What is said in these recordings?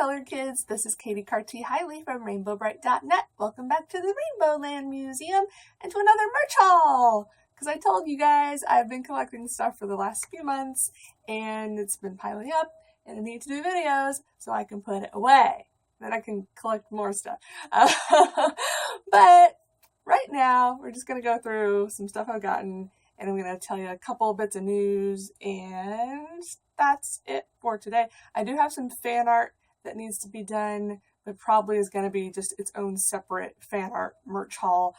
Color Kids, this is Katie Carty Hiley from RainbowBrite.net. Welcome back to the Rainbow Land Museum and to another merch haul! Because I told you guys I've been collecting stuff for the last few months and it's been piling up and I need to do videos so I can put it away. Then I can collect more stuff. But right now we're just going to go through some stuff I've gotten and I'm going to tell you a couple bits of news, and that's it for today. I do have some fan art that needs to be done, but probably is going to be just its own separate fan art merch haul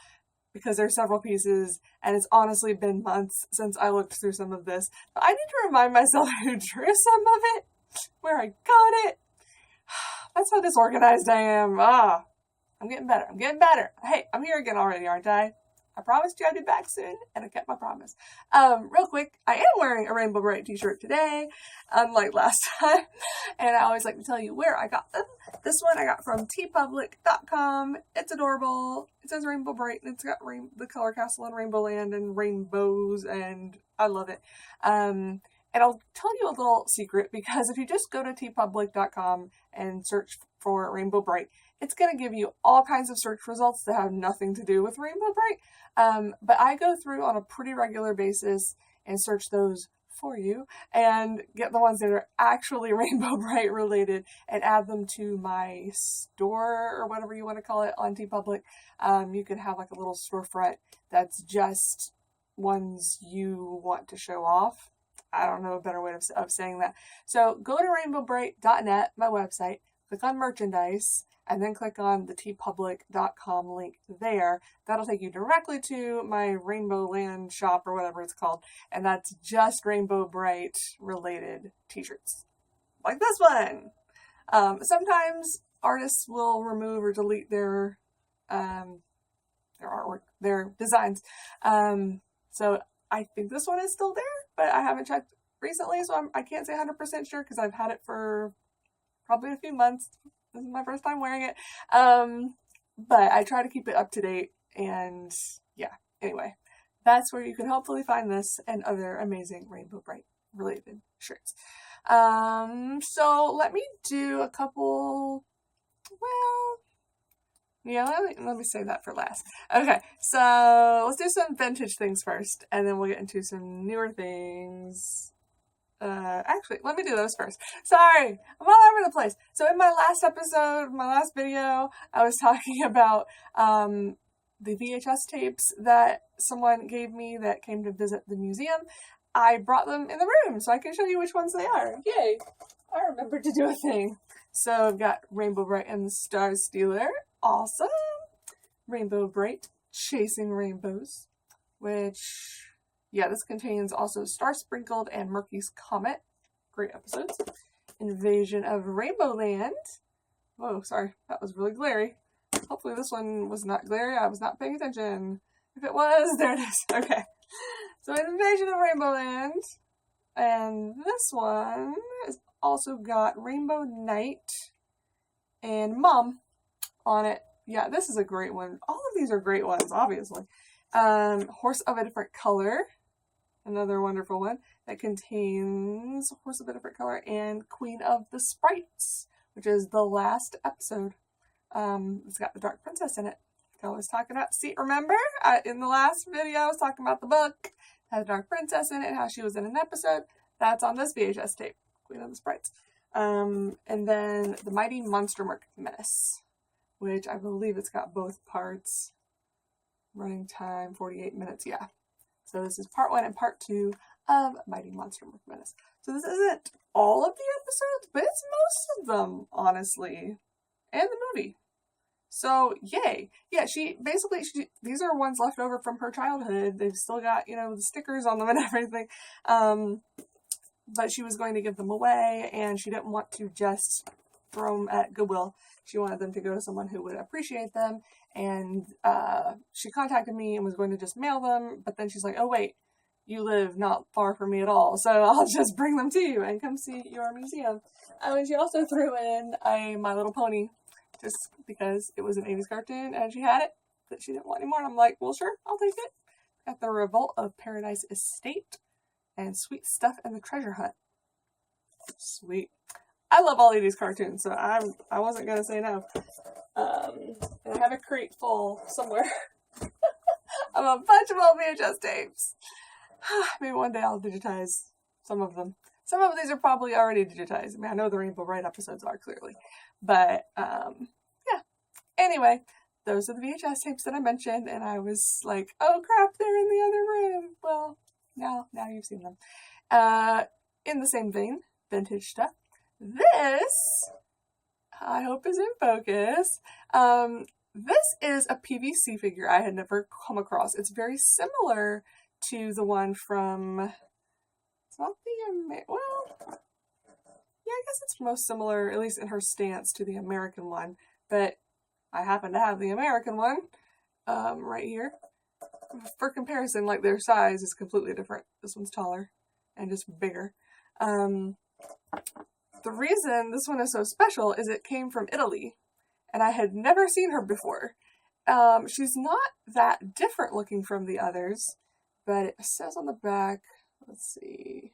because there's several pieces and it's honestly been months since I looked through some of this. I need to remind myself who drew some of it, where I got it. That's how disorganized I am. I'm getting better. I'm getting better. Hey, I'm here again already, aren't I? I promised you I'd be back soon, and I kept my promise. Real quick, I am wearing a Rainbow Brite t-shirt today, unlike last time, and I always like to tell you where I got them. This one I got from tpublic.com. It's adorable. It says Rainbow Brite, and it's got the Color Castle and Rainbow Land and rainbows, and I love it. And I'll tell you a little secret, because if you just go to tpublic.com and search for Rainbow Brite, it's going to give you all kinds of search results that have nothing to do with Rainbow Brite. But I go through on a pretty regular basis and search those for you and get the ones that are actually Rainbow Brite related and add them to my store or whatever you want to call it on TeePublic. You can have like a little storefront that's just ones you want to show off. I don't know a better way of saying that. So go to rainbowbrite.net, my website, click on merchandise, and then click on the tpublic.com link there. That'll take you directly to my Rainbow Land shop or whatever it's called. And that's just Rainbow Brite related t-shirts. Like this one. Sometimes artists will remove or delete their artwork, their designs. So I think this one is still there, but I haven't checked recently, so I can't say 100% sure because I've had it for probably a few months. This is my first time wearing it. But I try to keep it up to date, and yeah, anyway, that's where you can hopefully find this and other amazing Rainbow Brite related shirts. So let me do a couple, yeah, let me save that for last. Okay, so let's do some vintage things first, and then we'll get into some newer things. Actually, let me do those first. Sorry, I'm all over the place. So in my last episode, my last video, I was talking about the VHS tapes that someone gave me that came to visit the museum. I brought them in the room so I can show you which ones they are. Yay! I remembered to do a thing. So I've got Rainbow Brite and the Star Stealer. Awesome! Rainbow Brite, Chasing Rainbows, which... yeah, this contains also Star Sprinkled and Murky's Comet. Great episodes. Invasion of Rainbow Land. Whoa, sorry. That was really glary. Hopefully this one was not glary. I was not paying attention. If it was, there it is. Okay. So Invasion of Rainbow Land. And this one has also got Rainbow Night and Mom on it. Yeah, this is a great one. All of these are great ones, obviously. Horse of a Different Color. Another wonderful one that contains Horse of a Different Color and Queen of the Sprites, which is the last episode. It's got the Dark Princess in it. I was talking about, see, remember? In the last video, I was talking about the book. It had the Dark Princess in it and how she was in an episode. That's on this VHS tape, Queen of the Sprites. And then the Mighty Monster Menace, which I believe it's got both parts. Running time, 48 minutes, yeah. So this is part 1 and part 2 of Mighty Monster Menace. So this isn't all of the episodes, but it's most of them, honestly. And the movie. So, yay. Yeah, these are ones left over from her childhood. They've still got, the stickers on them and everything. But she was going to give them away, and she didn't want to just throw them at Goodwill. She wanted them to go to someone who would appreciate them. And she contacted me and was going to just mail them. But then she's like, oh, wait, you live not far from me at all. So I'll just bring them to you and come see your museum. And she also threw in a My Little Pony just because it was an 80s cartoon and she had it that she didn't want anymore. And I'm like, well, sure, I'll take it. Got the Revolt of Paradise Estate and Sweet Stuff and the Treasure Hunt. Sweet. I love all 80s cartoons, so I wasn't gonna say no. And I have a crate full somewhere of a bunch of old VHS tapes. Maybe one day I'll digitize some of them. Some of these are probably already digitized. I mean, I know the Rainbow Brite episodes are clearly, but yeah. Anyway, those are the VHS tapes that I mentioned, and I was like, oh crap, they're in the other room. Well, now you've seen them. In the same vein, vintage stuff. This, I hope, is in focus. This is a PVC figure I had never come across. It's very similar to the one from, it's not the, well, yeah, I guess it's most similar, at least in her stance, to the American one, but I happen to have the American one right here. For comparison, like, their size is completely different. This one's taller and just bigger. The reason this one is so special is it came from Italy, and I had never seen her before. She's not that different looking from the others, but it says on the back, let's see,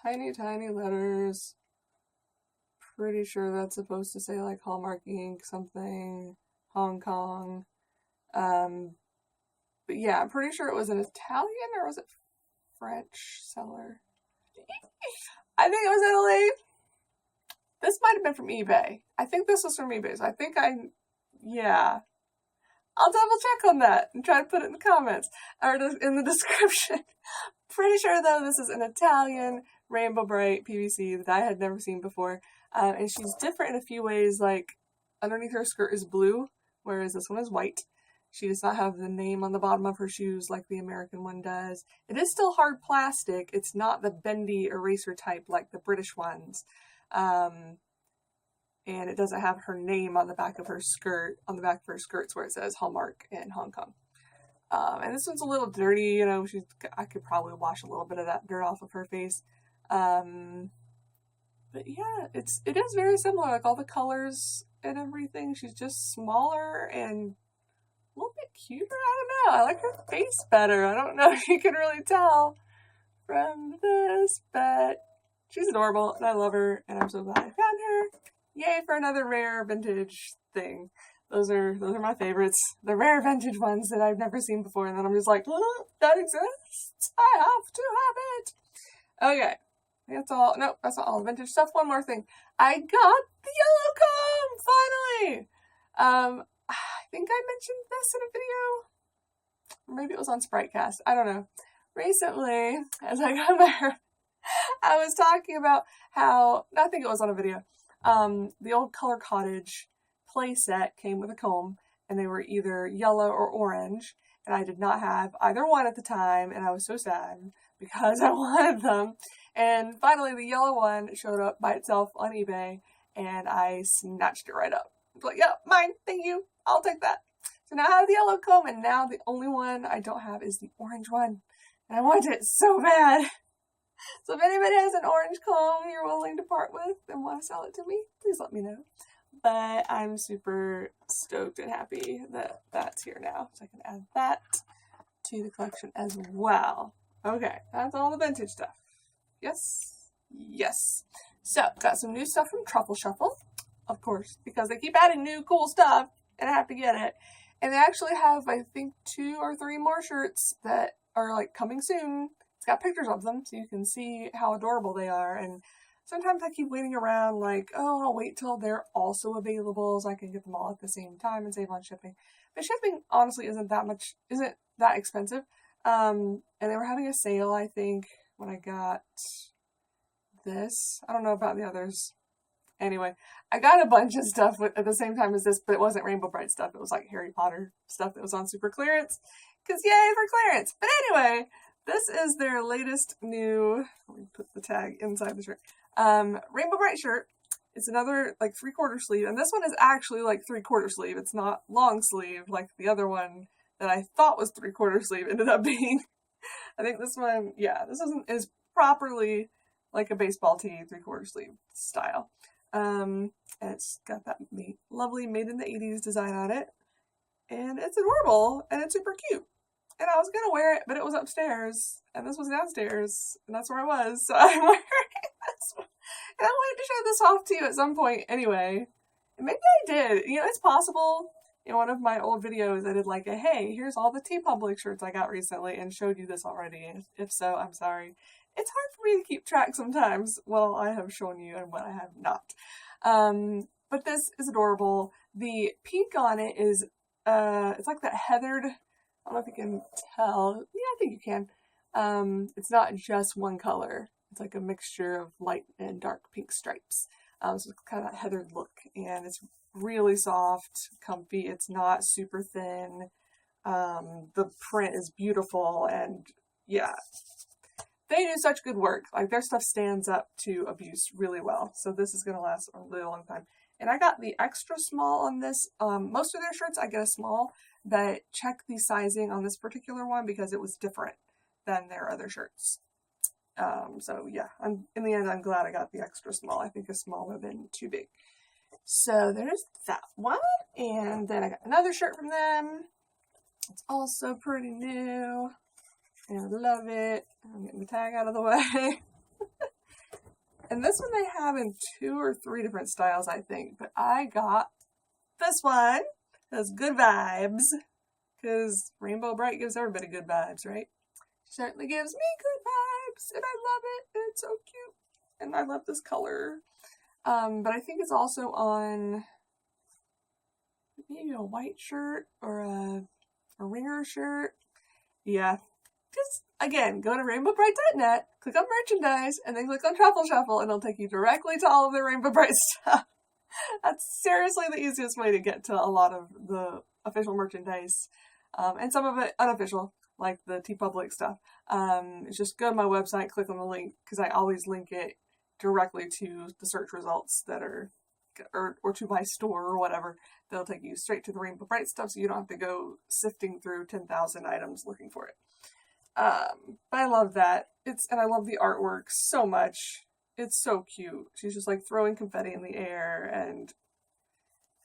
tiny, tiny letters. Pretty sure that's supposed to say like Hallmark Inc. something, Hong Kong. But yeah, I'm pretty sure it was an Italian, or was it French seller? I think it was Italy. This might have been from eBay. I think this was from eBay, so yeah. I'll double check on that and try to put it in the comments, or in the description. Pretty sure though this is an Italian Rainbow Brite PVC that I had never seen before. And she's different in a few ways, like underneath her skirt is blue, whereas this one is white. She does not have the name on the bottom of her shoes like the American one does. It is still hard plastic. It's not the bendy eraser type like the British ones. And it doesn't have her name on the back of her skirt, on the back of her skirts where it says Hallmark in Hong Kong. And this one's a little dirty, you know, I could probably wash a little bit of that dirt off of her face. But yeah, it is very similar, like all the colors and everything. She's just smaller and a little bit cuter. I don't know. I like her face better. I don't know if you can really tell from this, but she's adorable and I love her and I'm so glad I found her. Yay for another rare vintage thing. Those are my favorites. The rare vintage ones that I've never seen before, and then I'm just like, oh, that exists. I have to have it. Okay. That's all. Nope, that's not all the vintage stuff. One more thing. I got the yellow comb, finally! I think I mentioned this in a video. Or maybe it was on Spritecast. I don't know. Recently, as I got my hair, I was talking about how, I think it was on a video, the old Color Cottage play set came with a comb, and they were either yellow or orange, and I did not have either one at the time, and I was so sad because I wanted them. And finally, the yellow one showed up by itself on eBay, and I snatched it right up. I was like, yeah, mine, thank you, I'll take that. So now I have the yellow comb, and now the only one I don't have is the orange one, and I want it so bad. So if anybody has an orange comb you're willing to part with and want to sell it to me, please let me know. But I'm super stoked and happy that that's here now, so I can add that to the collection as well. Okay, that's all the vintage stuff. Yes, yes. So, got some new stuff from Truffle Shuffle, of course, because they keep adding new cool stuff, and I have to get it. And they actually have, I think, 2 or 3 more shirts that are, like, coming soon. It's got pictures of them, so you can see how adorable they are. And sometimes I keep waiting around, like, oh, I'll wait till they're also available so I can get them all at the same time and save on shipping. But shipping, honestly, isn't that expensive. And they were having a sale, I think, when I got this. I don't know about the others. Anyway, I got a bunch of stuff at the same time as this, but it wasn't Rainbow Brite stuff. It was like Harry Potter stuff that was on super clearance. Because yay for clearance! But anyway, this is their latest new, let me put the tag inside the shirt, Rainbow Brite shirt. It's another like 3/4 sleeve, and this one is actually like 3/4 sleeve. It's not long sleeve like the other one that I thought was 3/4 sleeve ended up being. I think this one, yeah, this is properly like a baseball tee 3/4 sleeve style. And it's got that lovely made in the 80s design on it. And it's adorable and it's super cute. and I was gonna wear it, but it was upstairs, and this was downstairs, and that's where I was, so I'm wearing this one. And I wanted to show this off to you at some point anyway. And maybe I did. You know, it's possible. In one of my old videos, I did like a, hey, here's all the TeePublic shirts I got recently, and showed you this already. If so, I'm sorry. It's hard for me to keep track sometimes what I have shown you and what I have not. But this is adorable. The pink on it is, it's like that heathered, I don't know if you can tell. Yeah, I think you can. It's not just one color. It's like a mixture of light and dark pink stripes. So it's kind of that heathered look, and it's really soft, comfy. It's not super thin. The print is beautiful, and yeah, they do such good work. Like, their stuff stands up to abuse really well. So this is going to last a really long time. And I got the extra small on this. Most of their shirts I get a small, but check the sizing on this particular one because it was different than their other shirts. So yeah, in the end, I'm glad I got the extra small. I think a small would have been too big. So there's that one. And then I got another shirt from them. It's also pretty new. And I love it. I'm getting the tag out of the way. And this one they have in 2 or 3 different styles, I think. But I got this one. Has good vibes. Because Rainbow Brite gives everybody good vibes, right? She certainly gives me good vibes. And I love it. And it's so cute. And I love this color. But I think it's also on maybe a white shirt or a ringer shirt. Yeah. Just, again, go to rainbowbrite.net, click on merchandise, and then click on Truffle Shuffle, and it'll take you directly to all of the Rainbow Brite stuff. That's seriously the easiest way to get to a lot of the official merchandise, and some of it unofficial, like the TeePublic stuff. It's just go to my website, click on the link, because I always link it directly to the search results that are, or to my store or whatever. They'll take you straight to the Rainbow Brite stuff, so you don't have to go sifting through 10,000 items looking for it. But I love that. And I love the artwork so much. It's so cute. She's just like throwing confetti in the air, and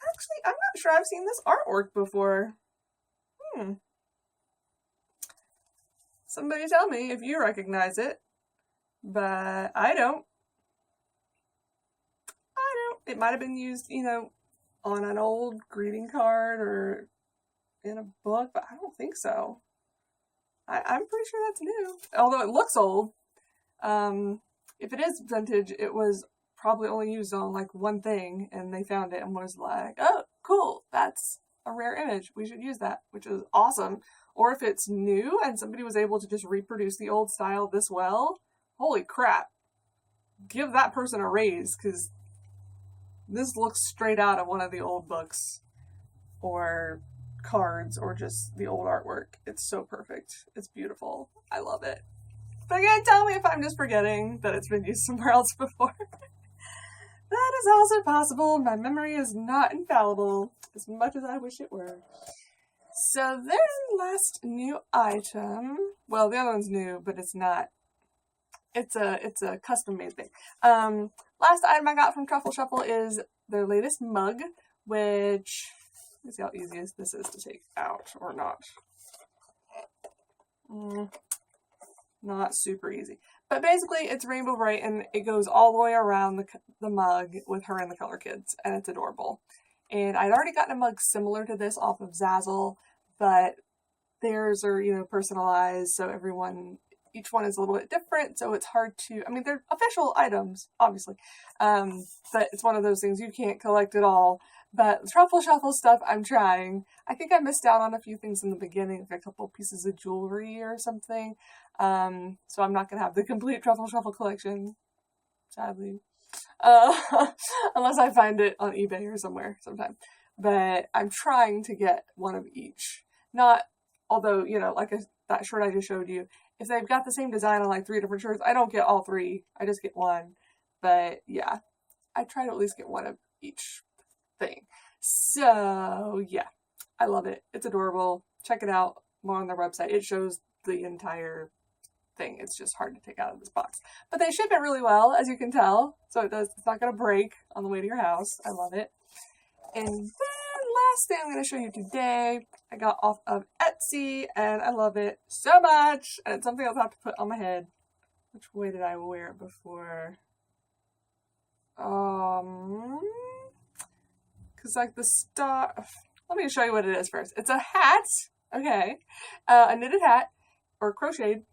actually, I'm not sure I've seen this artwork before. Somebody tell me if you recognize it, but I don't. It might have been used, you know, on an old greeting card or in a book, but I don't think so. I'm pretty sure that's new, although it looks old. If it is vintage, it was probably only used on like one thing, and they found it and was like, oh, cool, that's a rare image. We should use that, which is awesome. Or if it's new and somebody was able to just reproduce the old style this well, holy crap. Give that person a raise, because this looks straight out of one of the old books or cards or just the old artwork. It's so perfect. It's beautiful. I love it. But again, tell me if I'm just forgetting that it's been used somewhere else before. That is also possible. My memory is not infallible, as much as I wish it were. So then, last new item. Well, the other one's new, but it's not. It's a custom made thing. Last item I got from Truffle Shuffle is their latest mug, which, let's see how easy this is to take out, or not. Not super easy. But basically, it's Rainbow Brite, and it goes all the way around the mug with her and the Color Kids, and it's adorable. And I'd already gotten a mug similar to this off of Zazzle, but theirs are, you know, personalized, so each one is a little bit different, so it's hard to, I mean, they're official items, obviously, but it's one of those things, you can't collect it all. But Truffle Shuffle stuff, I'm trying. I think I missed out on a few things in the beginning, like a couple pieces of jewelry or something, so I'm not going to have the complete Truffle Shuffle collection, sadly, unless I find it on eBay or somewhere sometime. But I'm trying to get one of each. Not, although, you know, like that shirt I just showed you, if they've got the same design on like 3 different shirts, I don't get all 3. I just get one. But yeah, I try to at least get one of each thing. So yeah, I love it. It's adorable. Check it out more on their website. It shows the entire thing. It's just hard to take out of this box. But they ship it really well, as you can tell. So it's not going to break on the way to your house. I love it. And then last thing I'm going to show you today, I got off of Etsy, and I love it so much, and it's something I'll have to put on my head. Which way did I wear it before? Because like the star, let me show you what it is first. It's a hat, okay, a knitted hat, or crocheted,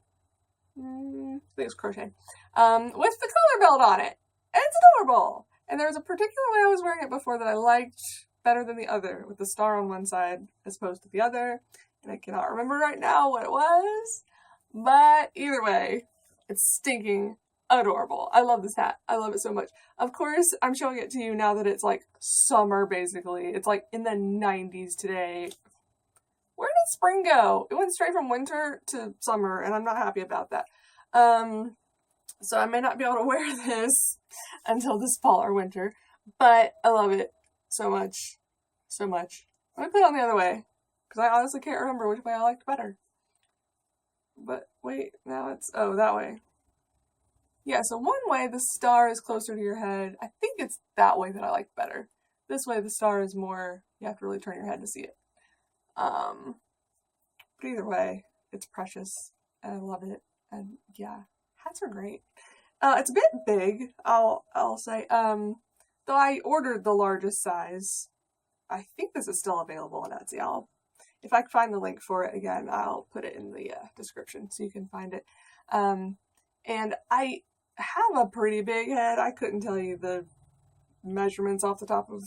I think it's crocheted, with the color belt on it. And it's adorable. And there was a particular way I was wearing it before that I liked better than the other, with the star on one side as opposed to the other. And I cannot remember right now what it was. But either way, it's stinking adorable. I love this hat. I love it so much. Of course, I'm showing it to you now that it's like summer, basically. It's like in the 90s today. Where did spring go? It went straight from winter to summer, and I'm not happy about that. So I may not be able to wear this until this fall or winter, but I love it so much. So much. Let me put it on the other way, because I honestly can't remember which way I liked better. But wait, now it's, oh, that way. Yeah, so one way the star is closer to your head. I think it's that way that I like better. This way the star is more, you have to really turn your head to see it. But either way, it's precious, and I love it, and yeah. Hats are great. It's a bit big, I'll say. Though I ordered the largest size. I think this is still available on Etsy. If I can find the link for it again, I'll put it in the description so you can find it. And I have a pretty big head. I couldn't tell you the measurements off the top of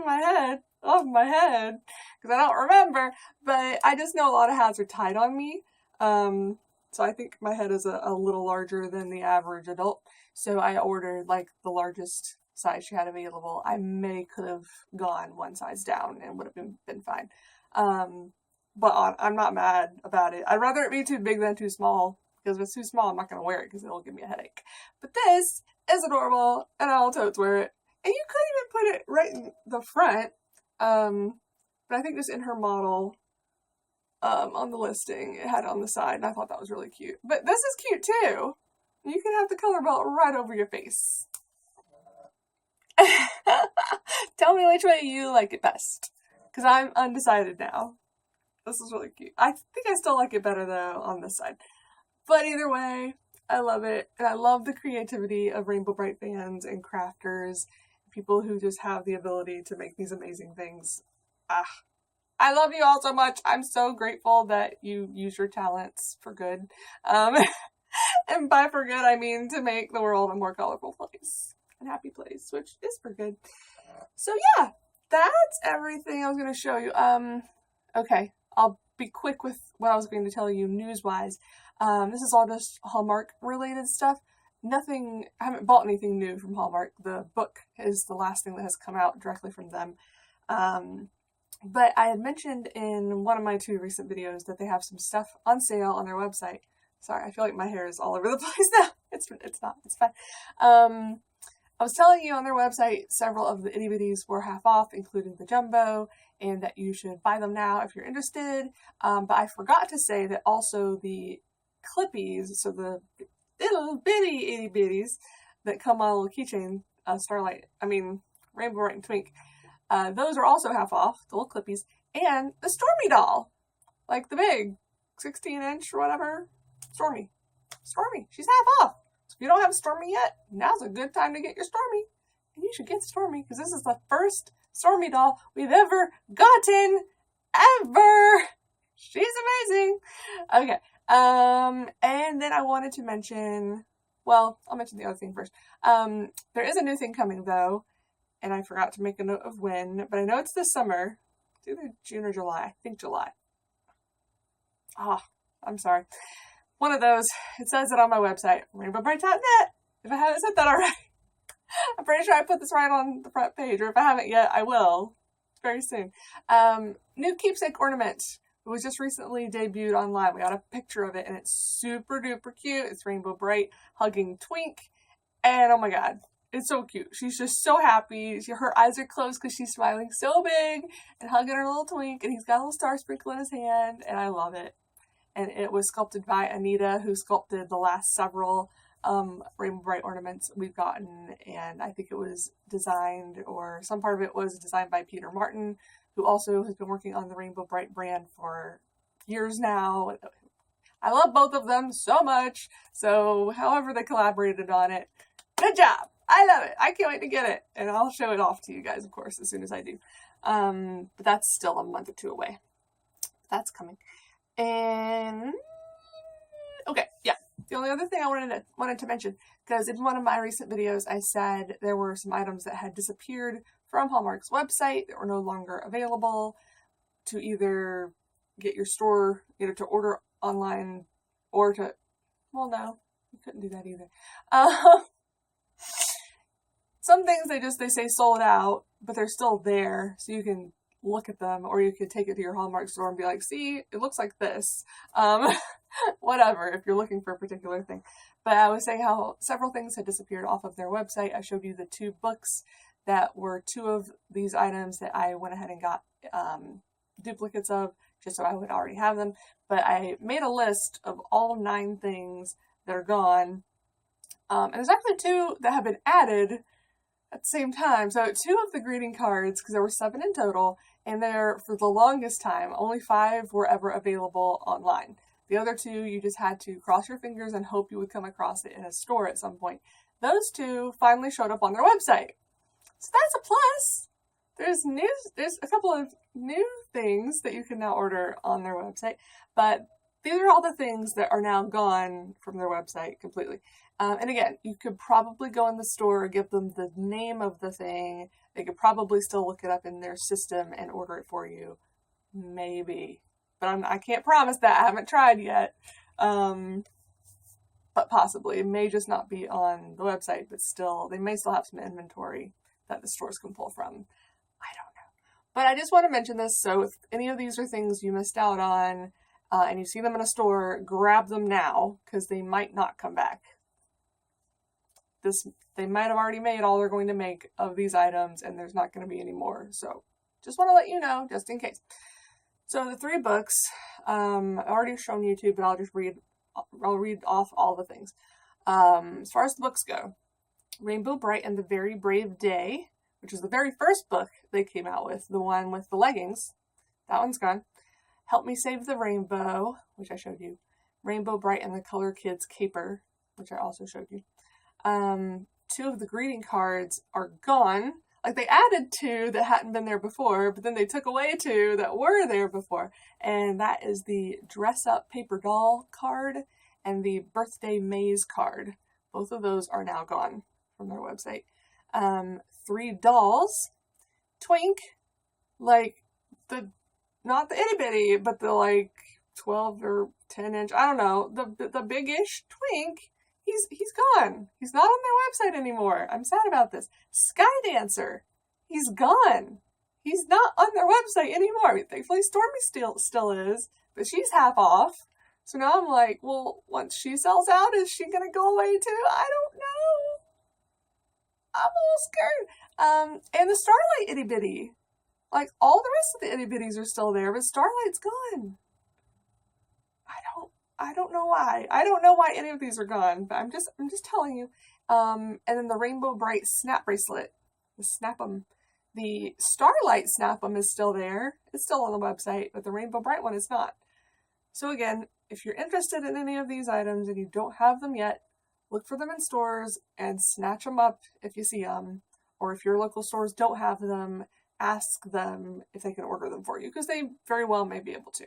my head, because I don't remember. But I just know a lot of hats are tight on me. So I think my head is a little larger than the average adult. So I ordered like the largest size she had available. I could have gone one size down and would have been fine. But I'm not mad about it. I'd rather it be too big than too small, because if it's too small, I'm not going to wear it because it'll give me a headache. But this is adorable, and I'll totes wear it. And you could even put it right in the front. But I think just in her model, on the listing, it had it on the side, and I thought that was really cute. But this is cute too. You can have the color belt right over your face. Tell me which way you like it best, because I'm undecided now. This is really cute. I think I still like it better though on this side. But either way, I love it, and I love the creativity of Rainbow Brite fans and crafters, people who just have the ability to make these amazing things. I love you all so much. I'm so grateful that you use your talents for good. And by for good, I mean to make the world a more colorful place and happy place, which is for good. So yeah, that's everything I was going to show you. Okay, I'll be quick with what I was going to tell you news-wise. This is all just Hallmark related stuff. I haven't bought anything new from Hallmark. The book is the last thing that has come out directly from them. But I had mentioned in one of my 2 recent videos that they have some stuff on sale on their website. Sorry, I feel like my hair is all over the place now. It's not. It's fine. I was telling you on their website several of the itty bitties were half off, including the jumbo, and that you should buy them now if you're interested. But I forgot to say that also the clippies, so the little bitty itty bitties that come on a little keychain, Rainbow Brite and Twink. Those are also half off, the little clippies, and the Stormy doll, like the big 16-inch or whatever. Stormy, she's half off. So if you don't have Stormy yet, now's a good time to get your Stormy, and you should get Stormy, because this is the first Stormy doll we've ever gotten, ever. She's amazing. Okay, and then I wanted to mention, well, I'll mention the other thing first. There is a new thing coming though. And I forgot to make a note of when, but I know it's this summer. It's either June or July. I think July. I'm sorry. One of those. It says it on my website, rainbowbrite.net. If I haven't said that already. I'm pretty sure I put this right on the front page, or if I haven't yet, I will. Very soon. New keepsake ornament. It was just recently debuted online. We got a picture of it, and it's super duper cute. It's Rainbow Brite hugging Twink. And oh my god. It's so cute. She's just so happy. Her eyes are closed because she's smiling so big and hugging her little Twink, and he's got a little star sprinkle in his hand, and I love it. And it was sculpted by Anita, who sculpted the last several Rainbow Brite ornaments we've gotten, and I think it was designed, or some part of it was designed by Peter Martin, who also has been working on the Rainbow Brite brand for years now. I love both of them so much, so however they collaborated on it, good job! I love it! I can't wait to get it, and I'll show it off to you guys, of course, as soon as I do. But that's still a month or two away. That's coming. And okay, yeah. The only other thing I wanted to mention, because in one of my recent videos I said there were some items that had disappeared from Hallmark's website that were no longer available to either get your store, to order online, or to, well, no, you couldn't do that either. Some things they say sold out, but they're still there, so you can look at them, or you could take it to your Hallmark store and be like, see, it looks like this. Whatever, if you're looking for a particular thing. But I was saying how several things had disappeared off of their website. I showed you the 2 books that were 2 of these items that I went ahead and got duplicates of, just so I would already have them. But I made a list of all 9 things that are gone. And there's actually 2 that have been added at the same time. So 2 of the greeting cards, because there were 7 in total, and there, for the longest time, only 5 were ever available online. The other 2, you just had to cross your fingers and hope you would come across it in a store at some point. Those 2 finally showed up on their website. So that's a plus. There's a couple of new things that you can now order on their website, but these are all the things that are now gone from their website completely. And again, you could probably go in the store, give them the name of the thing. They could probably still look it up in their system and order it for you. Maybe. But I can't promise that. I haven't tried yet. But possibly. It may just not be on the website, but still, they may still have some inventory that the stores can pull from. I don't know. But I just want to mention this, so if any of these are things you missed out on, and you see them in a store, grab them now, because they might not come back. They might have already made all they're going to make of these items, and there's not going to be any more. So just want to let you know, just in case. So the 3 books, I've already shown you 2, but I'll read off all the things. As far as the books go, Rainbow Brite and the Very Brave Day, which is the very first book they came out with, the one with the leggings. That one's gone. Help Me Save the Rainbow, which I showed you. Rainbow Brite and the Color Kids Caper, which I also showed you. 2 of the greeting cards are gone. Like, they added 2 that hadn't been there before, but then they took away 2 that were there before. And that is the Dress Up Paper Doll card and the Birthday Maze card. Both of those are now gone from their website. 3 dolls. Twink, like not the itty bitty, but the like 12 or 10 inch, I don't know, the big-ish Twink. He's gone. He's not on their website anymore. I'm sad about this. Sky Dancer. He's gone. He's not on their website anymore. Thankfully, Stormy still is, but she's half off. So now I'm like, well, once she sells out, is she going to go away too? I don't know. I'm a little scared. And the Starlight itty bitty. Like, all the rest of the itty bitties are still there, but Starlight's gone. I don't know why. I don't know why any of these are gone, but I'm just telling you. And then the Rainbow Brite snap bracelet, the Snap-'em. The Starlight Snap-'em is still there. It's still on the website, but the Rainbow Brite one is not. So again, if you're interested in any of these items and you don't have them yet, look for them in stores and snatch them up if you see them. Or if your local stores don't have them, ask them if they can order them for you, because they very well may be able to.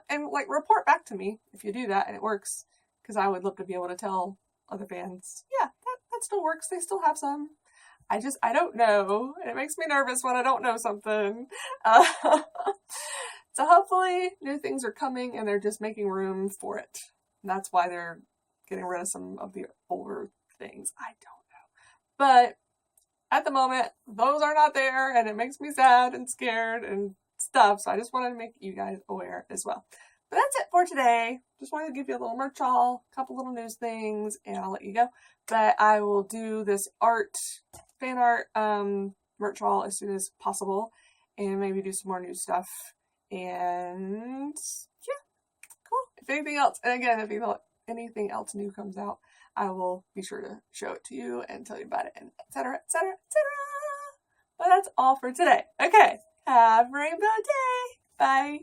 And report back to me if you do that and it works, because I would love to be able to tell other fans, yeah, that still works. They still have some. I don't know. It makes me nervous when I don't know something. So hopefully new things are coming and they're just making room for it. And that's why they're getting rid of some of the older things. I don't know. But at the moment, those are not there, and it makes me sad and scared and stuff, so I just wanted to make you guys aware as well. But that's it for today. Just wanted to give you a little merch haul, a couple little news things, and I'll let you go. But I will do this fan art merch haul as soon as possible, and maybe do some more new stuff. And yeah, cool. If anything else, and again, if anything else new comes out, I will be sure to show it to you and tell you about it, and etc., etc., etc. But that's all for today. Okay, have a rainbow day. Bye.